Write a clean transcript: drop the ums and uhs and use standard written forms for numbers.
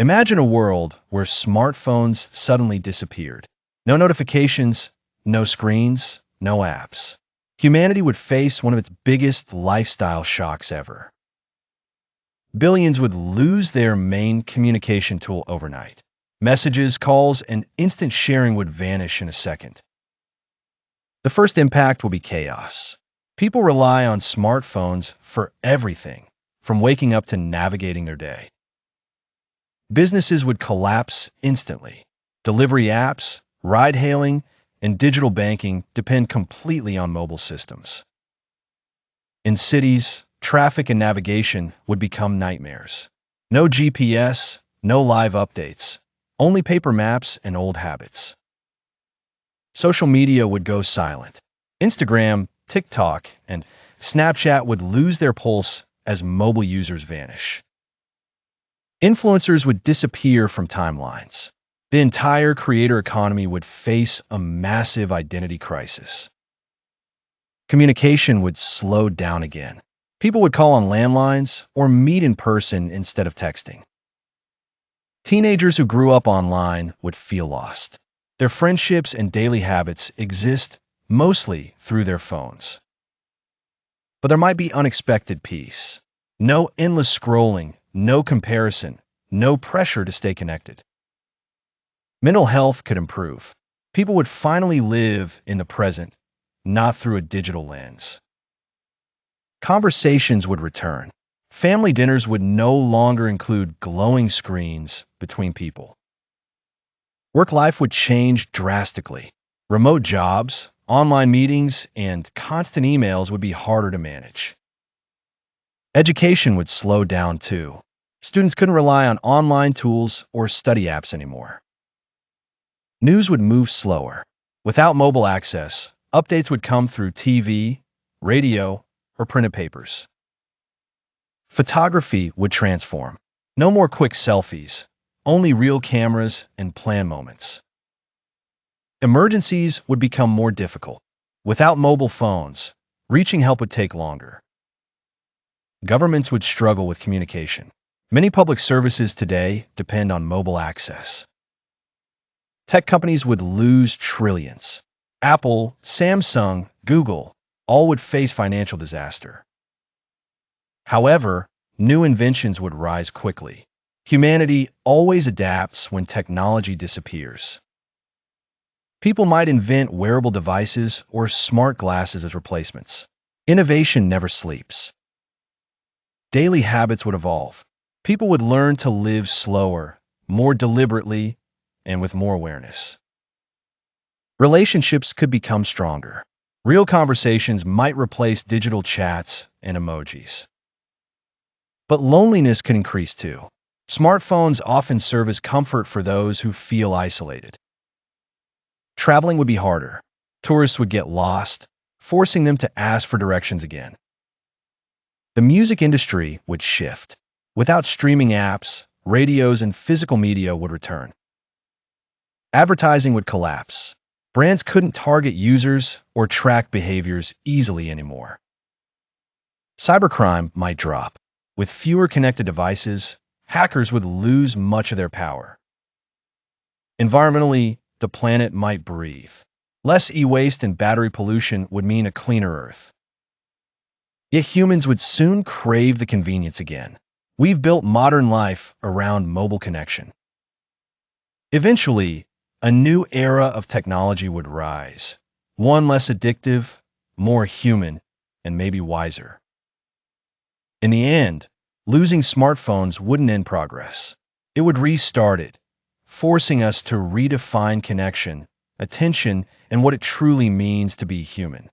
Imagine a world where smartphones suddenly disappeared. No notifications, no screens, no apps. Humanity would face one of its biggest lifestyle shocks ever. Billions would lose their main communication tool overnight. Messages, calls, and instant sharing would vanish in a second. The first impact will be chaos. People rely on smartphones for everything, from waking up to navigating their day. Businesses would collapse instantly. Delivery apps, ride-hailing, and digital banking depend completely on mobile systems. In cities, traffic and navigation would become nightmares. No GPS, no live updates, only paper maps and old habits. Social media would go silent. Instagram, TikTok, and Snapchat would lose their pulse as mobile users vanish. Influencers would disappear from timelines. The entire creator economy would face a massive identity crisis. Communication would slow down again. People would call on landlines or meet in person instead of texting. Teenagers who grew up online would feel lost. Their friendships and daily habits exist mostly through their phones. But there might be unexpected peace. No endless scrolling, no comparison, no pressure to stay connected. Mental health could improve. People would finally live in the present, not through a digital lens. Conversations would return. Family dinners would no longer include glowing screens between people. Work life would change drastically. Remote jobs, online meetings, and constant emails would be harder to manage. Education would slow down too. Students couldn't rely on online tools or study apps anymore. News would move slower. Without mobile access, updates would come through TV, radio, or printed papers. Photography would transform. No more quick selfies, only real cameras and planned moments. Emergencies would become more difficult. Without mobile phones, reaching help would take longer. Governments would struggle with communication. Many public services today depend on mobile access. Tech companies would lose trillions. Apple, Samsung, Google, all would face financial disaster. However, new inventions would rise quickly. Humanity always adapts when technology disappears. People might invent wearable devices or smart glasses as replacements. Innovation never sleeps. Daily habits would evolve. People would learn to live slower, more deliberately, and with more awareness. Relationships could become stronger. Real conversations might replace digital chats and emojis. But loneliness could increase too. Smartphones often serve as comfort for those who feel isolated. Traveling would be harder. Tourists would get lost, forcing them to ask for directions again. The music industry would shift. Without streaming apps, radios and physical media would return. Advertising would collapse. Brands couldn't target users or track behaviors easily anymore. Cybercrime might drop. With fewer connected devices, hackers would lose much of their power. Environmentally, the planet might breathe. Less e-waste and battery pollution would mean a cleaner Earth. Yet humans would soon crave the convenience again. We've built modern life around mobile connection. Eventually, a new era of technology would rise, one less addictive, more human, and maybe wiser. In the end, losing smartphones wouldn't end progress. It would restart it, forcing us to redefine connection, attention, and what it truly means to be human.